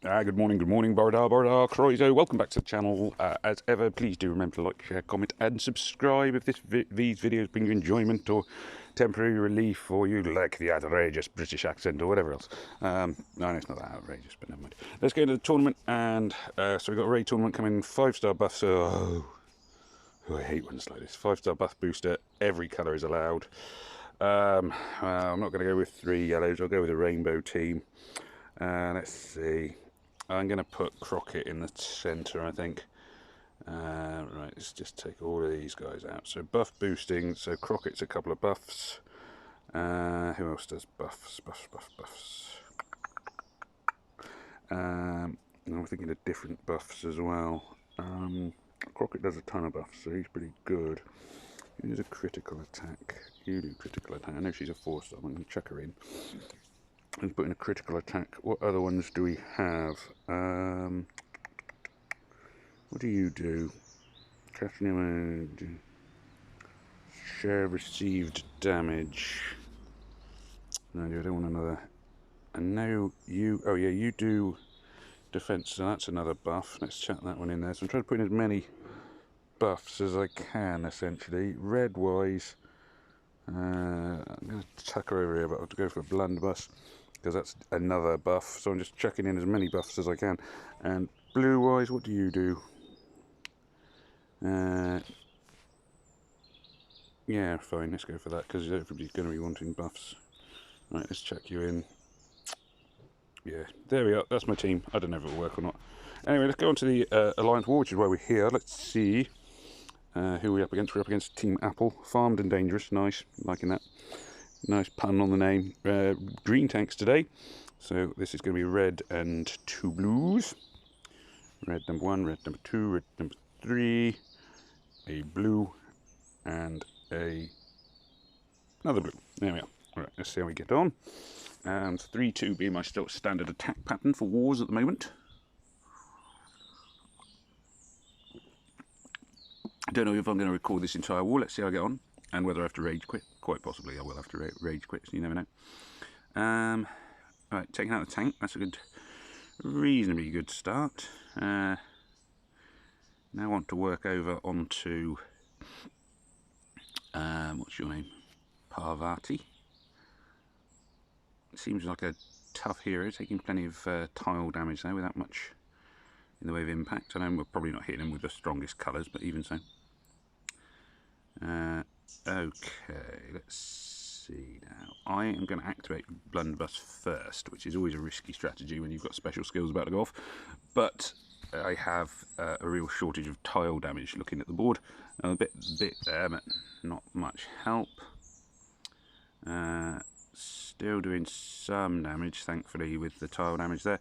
Good morning, Bardar, Croizo. Welcome back to the channel. As ever, please do remember to like, share, comment, and subscribe if these videos bring you enjoyment or temporary relief, or you like the outrageous British accent or whatever else. No, it's not that outrageous, but never mind. Let's go into the tournament, and so we've got a raid tournament coming, 5-star buff, so... Oh, I hate ones like this. 5-star buff booster, every colour is allowed. I'm not going to go with 3 yellows, I'll go with a rainbow team. Let's see. I'm going to put Crockett in the centre, I think. Right, let's just take all of these guys out. So buff boosting, so Crockett's a couple of buffs. Who else does buffs? Buffs. I'm thinking of different buffs as well. Crockett does a ton of buffs, so he's pretty good. He does a critical attack. You do critical attack. I know she's a 4-star, I'm going to chuck her in. And put in a critical attack. What other ones do we have? What do you do? Share received damage. No, I don't want another. And now you. Oh yeah, you do defense. So that's another buff. Let's chuck that one in there. So I'm trying to put in as many buffs as I can, essentially. Red wise, I'm going to tuck her over here, but I'll go for a blunderbuss because that's another buff. So I'm just chucking in as many buffs as I can. And blue wise, what do you do? Yeah, fine, let's go for that because everybody's going to be wanting buffs. Right, let's check you in. Yeah, there we are, that's my team. I don't know if it'll work or not. Anyway, let's go on to the Alliance War, which is why we're here. Let's see who we're up against. We're up against Team Apple. Farmed and Dangerous, nice, liking that. Nice pun on the name. Green tanks today. So this is going to be red and 2 blues. Red number 1, red number 2, red number 3. A blue and another blue. There we are. Alright, let's see how we get on. And 3-2 being my still standard attack pattern for wars at the moment. I don't know if I'm going to record this entire war. Let's see how I get on. And whether I have to rage quit. Quite possibly I will have to rage quit, so you never know. Alright, taking out the tank. That's a good, reasonably good start. Now I want to work over onto... what's your name? Parvati. Seems like a tough hero, taking plenty of tile damage there without much in the way of impact. I know we're probably not hitting him with the strongest colours, but even so. Okay, let's see now. I am going to activate Blunderbuss first, which is always a risky strategy when you've got special skills about to go off. But I have a real shortage of tile damage looking at the board. A bit there, but not much help. Still doing some damage, thankfully, with the tile damage there.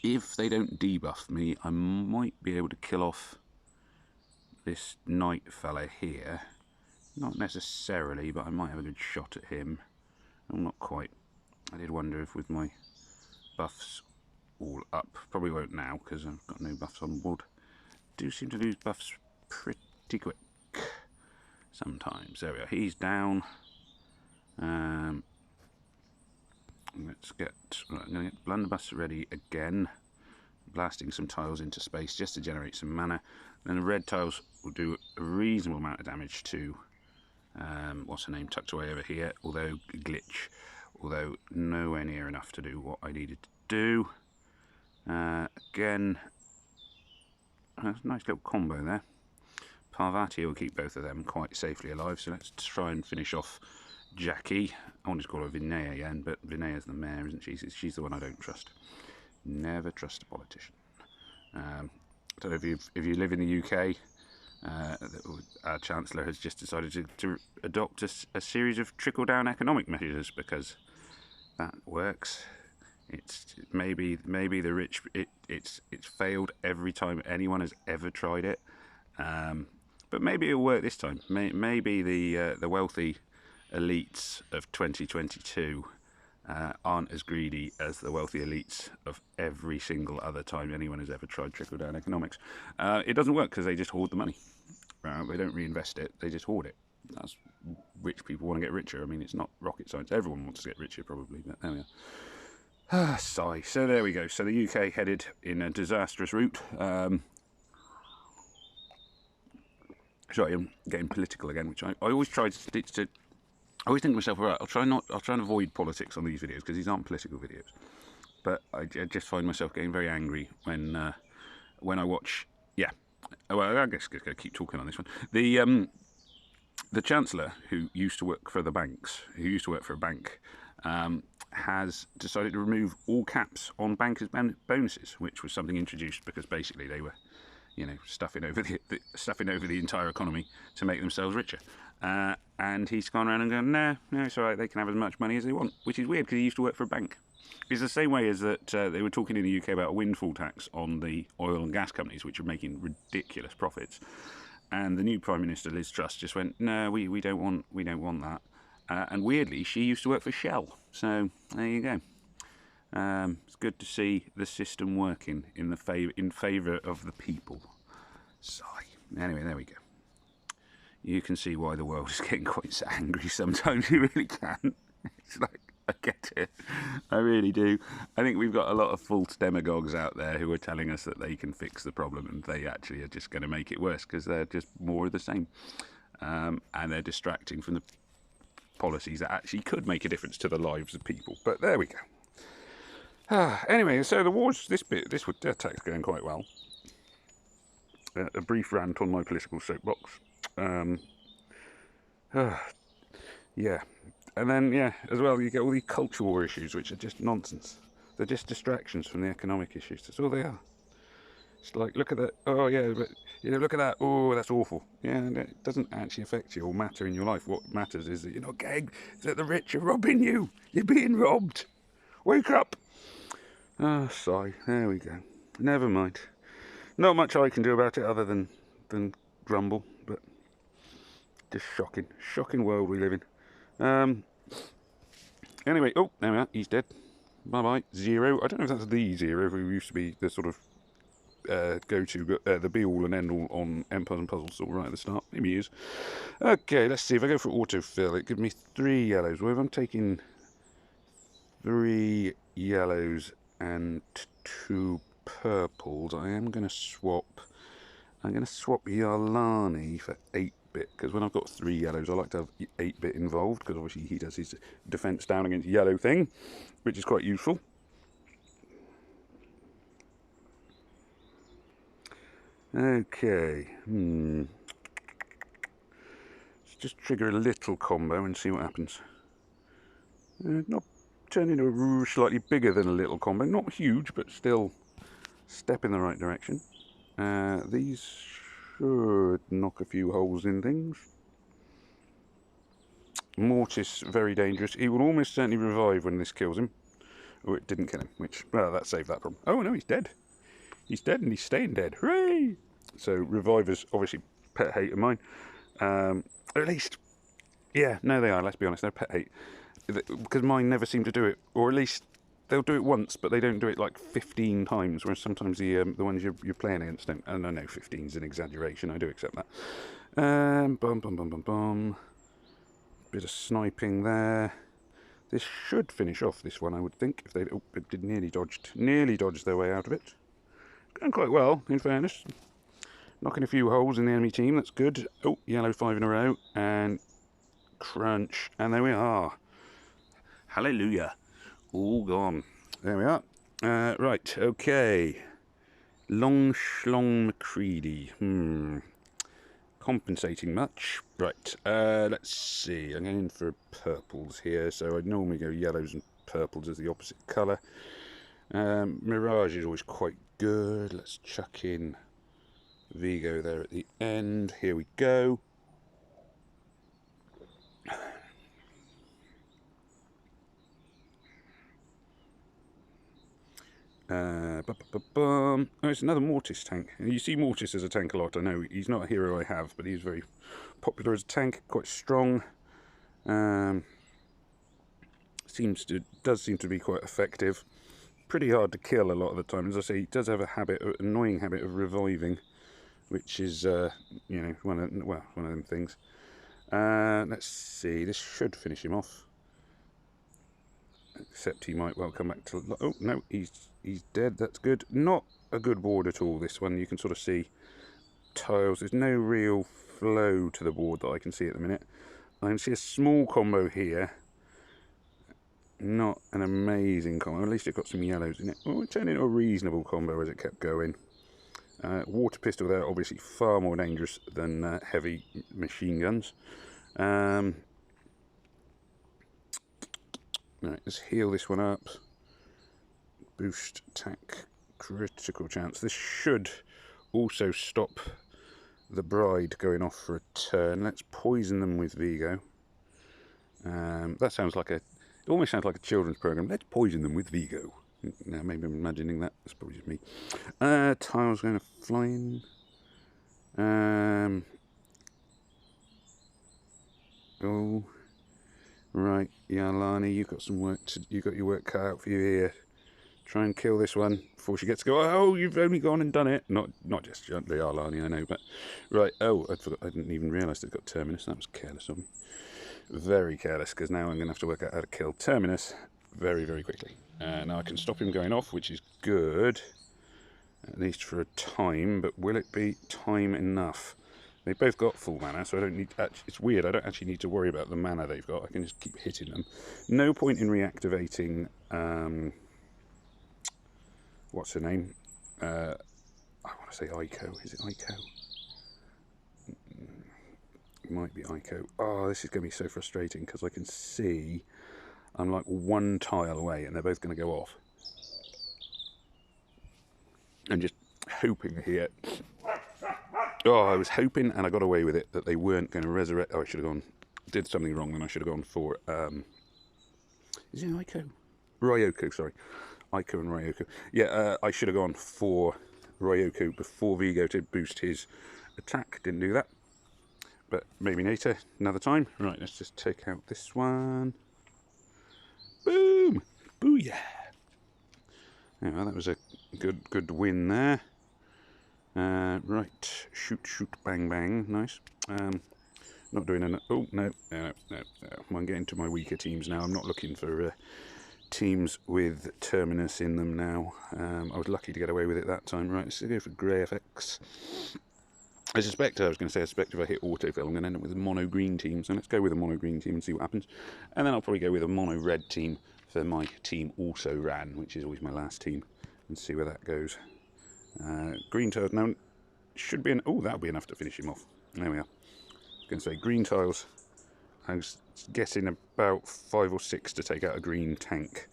If they don't debuff me, I might be able to kill off this knight fella here. Not necessarily, but I might have a good shot at him. I'm not quite. I did wonder if with my buffs all up, probably won't now because I've got no buffs on board. Do seem to lose buffs pretty quick sometimes. There we are, he's down. Let's get, right, I'm going to get Blunderbuss ready again, blasting some tiles into space just to generate some mana. Then the red tiles will do a reasonable amount of damage to, what's her name, tucked away over here, although glitch, although nowhere near enough to do what I needed to do. Again, that's a nice little combo there. Parvati will keep both of them quite safely alive, so let's try and finish off Jackie. I want to call her Vinaya again, but Vinaya's the mayor, isn't she? She's the one I don't trust. Never trust a politician. I don't know if you live in the UK, our Chancellor has just decided to adopt a series of trickle-down economic measures because that works. It's maybe the rich. It's failed every time anyone has ever tried it, but maybe it'll work this time. Maybe the wealthy elites of 2022 aren't as greedy as the wealthy elites of every single other time anyone has ever tried trickle-down economics. It doesn't work because they just hoard the money. They don't reinvest it, they just hoard it. That's rich people want to get richer. I mean, it's not rocket science. Everyone wants to get richer probably, but there we are. Sigh. So there we go. So the UK headed in a disastrous route. Sorry, I'm getting political again, which I always try to stick to. I always think to myself, right, I'll try and avoid politics on these videos because these aren't political videos. But I just find myself getting very angry when I watch. Yeah, well, I guess I'm going to keep talking on this one. The Chancellor, who used to work for the banks, who used to work for a bank, has decided to remove all caps on bankers' bonuses, which was something introduced because basically they were, stuffing over the entire economy to make themselves richer. And he's gone around and gone, no, it's all right, they can have as much money as they want, which is weird because he used to work for a bank. It's the same way as that they were talking in the UK about a windfall tax on the oil and gas companies, which are making ridiculous profits. And the new Prime Minister, Liz Truss, just went, no, we don't want that. And weirdly, she used to work for Shell. So there you go. It's good to see the system working in favour of the people. Sigh. Anyway, there we go. You can see why the world is getting quite angry sometimes. You really can. It's like, I get it. I really do. I think we've got a lot of false demagogues out there who are telling us that they can fix the problem, and they actually are just going to make it worse because they're just more of the same. And they're distracting from the policies that actually could make a difference to the lives of people. But there we go. Anyway, so the wars, this attack's going quite well. A brief rant on my political soapbox. Yeah. And then, as well, you get all these culture war issues, which are just nonsense. They're just distractions from the economic issues. That's all they are. It's like, look at that. Oh, yeah, but, look at that. Oh, that's awful. Yeah, it doesn't actually affect you or matter in your life. What matters is that you're not getting, that the rich are robbing you. You're being robbed. Wake up. Sigh. There we go. Never mind. Not much I can do about it other than grumble, but just shocking. Shocking world we live in. Anyway, oh, there we are, he's dead. Bye-bye. Zero. I don't know if that's the Zero, who used to be the sort of go-to, the be-all and end-all on Empires and Puzzles, sort of right at the start. Maybe he is. Okay, let's see. If I go for autofill, it gives me 3 yellows. Well, if I'm taking 3 yellows and 2 purples, I am going to swap. I'm going to swap Yarlani for 8-bit, because when I've got 3 yellows, I like to have 8-bit involved, because obviously he does his defence down against yellow thing, which is quite useful. Okay, let's just trigger a little combo and see what happens. Not turn into a slightly bigger than a little combo, not huge, but still step in the right direction. These should knock a few holes in things. Mortis, very dangerous. He will almost certainly revive when this kills him. Oh, it didn't kill him, which, well, that saved that problem. Oh, no, he's dead. He's dead and he's staying dead. Hooray! So, revivers, obviously, pet hate of mine. At least, yeah, no, they are, let's be honest, they're pet hate. Because mine never seem to do it, or at least they'll do it once, but they don't do it like 15 times, whereas sometimes the ones you're playing against don't. And I know 15 is an exaggeration, I do accept that. Bit of sniping there. This should finish off this one, I would think, if they... Oh, it did nearly dodged their way out of it. Going quite well, in fairness. Knocking a few holes in the enemy team, that's good. Oh, yellow 5 in a row, and crunch, and there we are. Hallelujah. All gone. There we are. Right, okay. Long Schlong McCready. Compensating much. Right, let's see. I'm going in for purples here, so I'd normally go yellows and purples as the opposite colour. Mirage is always quite good. Let's chuck in Vigo there at the end. Here we go. Oh, it's another Mortis tank. You see Mortis as a tank a lot. I know he's not a hero I have, but he's very popular as a tank, quite strong. Does seem to be quite effective. Pretty hard to kill a lot of the time. As I say, he does have an annoying habit of reviving, which is one of them things. Let's see. This should finish him off. except he might well come back to... Oh, no, he's dead. That's good. Not a good board at all, this one. You can sort of see tiles. There's no real flow to the board that I can see at the minute. I can see a small combo here. Not an amazing combo. At least it got some yellows in it. Oh, it turned into a reasonable combo as it kept going. Water pistol there, obviously far more dangerous than heavy machine guns. Right, let's heal this one up. Boost attack, critical chance. This should also stop the bride going off for a turn. Let's poison them with Vigo. That sounds like it almost sounds like a children's program. Let's poison them with Vigo. Now, maybe I'm imagining that. That's probably just me. Tiles going to fly in. Oh, right, Yarlani, you've got some work you've got your work cut out for you here. Try and kill this one before she gets to go. Oh, you've only gone and done it. Not just the Yarlani, I know, but right. Oh, I forgot. I didn't even realise it got Terminus. That was careless of me. Very careless, because now I'm going to have to work out how to kill Terminus very, very quickly. Now I can stop him going off, which is good, at least for a time, but will it be time enough? They've both got full mana, so I don't need... It's weird, I don't actually need to worry about the mana they've got. I can just keep hitting them. No point in reactivating... what's her name? I want to say Ico. Is it Ico? It might be Ico. Oh, this is going to be so frustrating, because I can see I'm like one tile away and they're both going to go off. I'm just hoping here. Oh, I was hoping, and I got away with it, that they weren't going to resurrect. Oh, I should have gone... Did something wrong, then I should have gone for... is it Ico? Ryoko, sorry. Ico and Ryoko. Yeah, I should have gone for Ryoko before Vigo to boost his attack. Didn't do that. But maybe later, another time. Right, let's just take out this one. Boom! Booyah! Yeah, well, that was a good win there. Right, shoot, bang, bang. Nice. Not doing enough. Oh, no. I'm getting to my weaker teams now. I'm not looking for teams with Terminus in them now. I was lucky to get away with it that time. Right, let's go for Grey FX. I suspect if I hit autofill, I'm going to end up with a mono green team. So let's go with a mono green team and see what happens. And then I'll probably go with a mono red team for my team also ran, which is always my last team, and see where that goes. Green tiles now should be oh, that'll be enough to finish him off. There we are. I was going to say green tiles. I was guessing about 5 or 6 to take out a green tank.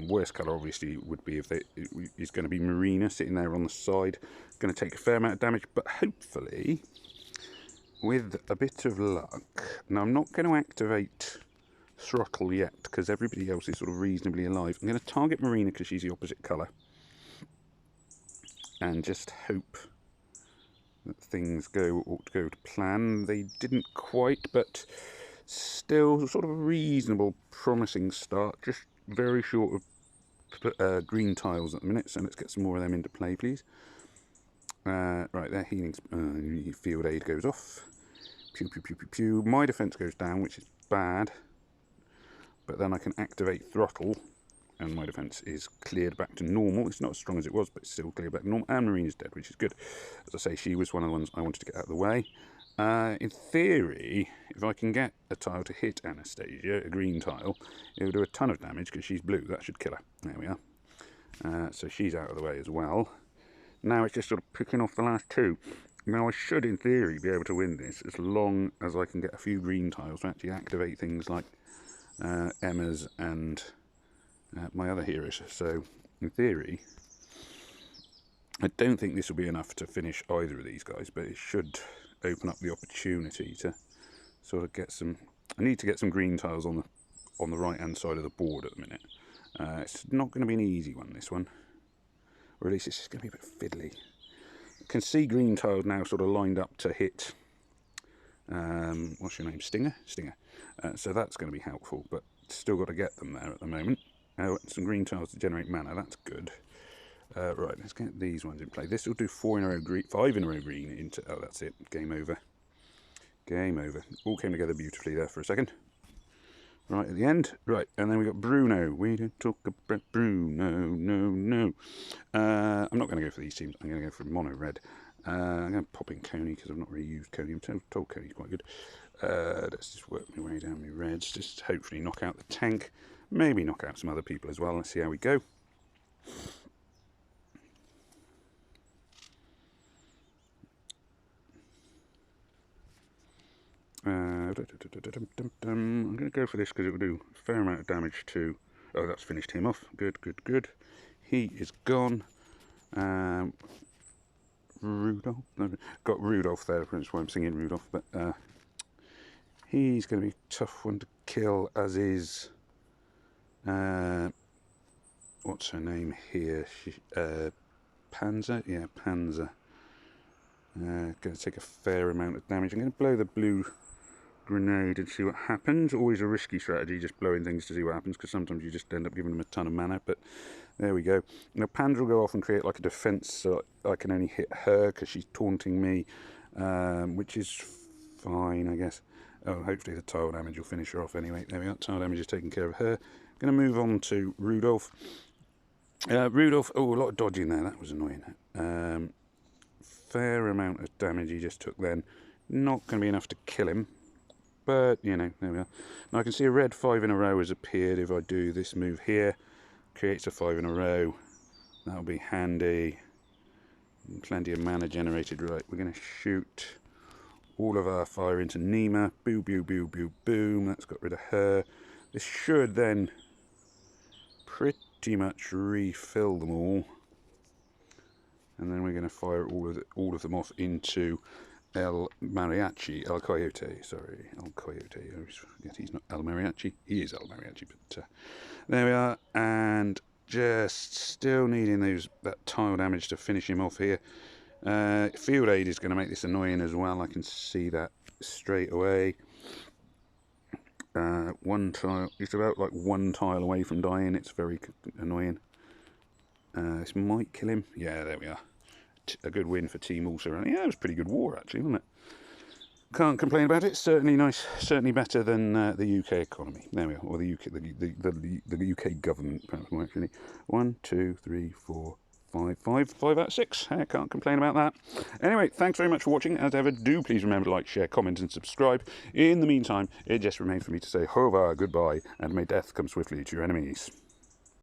Worst colour obviously would be if he's going to be Marina sitting there on the side. Going to take a fair amount of damage, but hopefully with a bit of luck. Now I'm not going to activate Throttle yet because everybody else is sort of reasonably alive. I'm going to target Marina because she's the opposite colour, and just hope that things ought to go to plan. They didn't quite, but still sort of a reasonable, promising start. Just very short of green tiles at the minute, so let's get some more of them into play, please. Right, their healing field aid goes off. Pew, pew, pew, pew, pew. My defence goes down, which is bad, but then I can activate Throttle, and my defence is cleared back to normal. It's not as strong as it was, but it's still cleared back to normal. And Marina's dead, which is good. As I say, she was one of the ones I wanted to get out of the way. In theory, if I can get a tile to hit Anastasia, a green tile, it will do a ton of damage because she's blue. That should kill her. There we are. So she's out of the way as well. Now it's just sort of picking off the last two. Now I should, in theory, be able to win this as long as I can get a few green tiles to actually activate things like Emma's and my other heroes. So, in theory, I don't think this will be enough to finish either of these guys, but it should open up the opportunity to sort of get some... I need to get some green tiles on the right-hand side of the board at the minute. It's not going to be an easy one, this one. Or at least it's just going to be a bit fiddly. I can see green tiles now sort of lined up to hit... what's your name? Stinger? Stinger. So that's going to be helpful, but still got to get them there at the moment. Some green tiles to generate mana, that's good. Right, let's get these ones in play. This will do 4 in a row green, 5 in a row green into... Oh, that's it. Game over. Game over. All came together beautifully there for a second. right at the end. Right, and then we got Bruno. We don't talk about Bruno, no. I'm not going to go for these teams. I'm going to go for mono red. I'm going to pop in Coney because I've not really used Coney. I'm told Coney's quite good. Let's just work my way down my reds. Just hopefully knock out the tank. Maybe knock out some other people as well. Let's see how we go. I'm going to go for this because it will do a fair amount of damage to... Oh, that's finished him off. Good. He is gone. Rudolph? No, got Rudolph there, that's why I'm singing Rudolph. But he's going to be a tough one to kill, as is... what's her name here? Panzer? Yeah, Panzer. Going to take a fair amount of damage. I'm going to blow the blue grenade and see what happens. Always a risky strategy, just blowing things to see what happens, because sometimes you just end up giving them a ton of mana. But there we go. Now Panzer will go off and create like a defense, so I can only hit her because she's taunting me, which is fine, I guess. Oh, hopefully the tile damage will finish her off anyway. There we go. Tile damage is taking care of her. Going to move on to Rudolph. Rudolph, oh, a lot of dodging there. That was annoying. Fair amount of damage he just took then. Not going to be enough to kill him. But, you know, there we are. Now I can see a red 5 in a row has appeared if I do this move here. Creates a 5 in a row. That'll be handy. Plenty of mana generated. Right, we're going to shoot all of our fire into Nima. Boo, boo, boo, boo, boom. That's got rid of her. This should then pretty much refill them all. And then we're going to fire all of them off into El Coyote, sorry, El Coyote. I always forget he's not El Mariachi. He is El Mariachi, but there we are. And just still needing that tile damage to finish him off here. Field Aid is going to make this annoying as well. I can see that straight away. One tile, it's about like one tile away from dying. It's very annoying. This might kill him. Yeah, there we are. A good win for Team Also. Yeah, it was a pretty good war actually, wasn't it? Can't complain about it. Certainly nice. Certainly better than the UK economy. There we are. Or the UK, the UK government, perhaps more actually. 1, 2, 3, 4, 5 out of 6. I can't complain about that. Anyway, thanks very much for watching. As ever, do please remember to like, share, comment, and subscribe. In the meantime, it just remains for me to say, Hova, goodbye, and may death come swiftly to your enemies.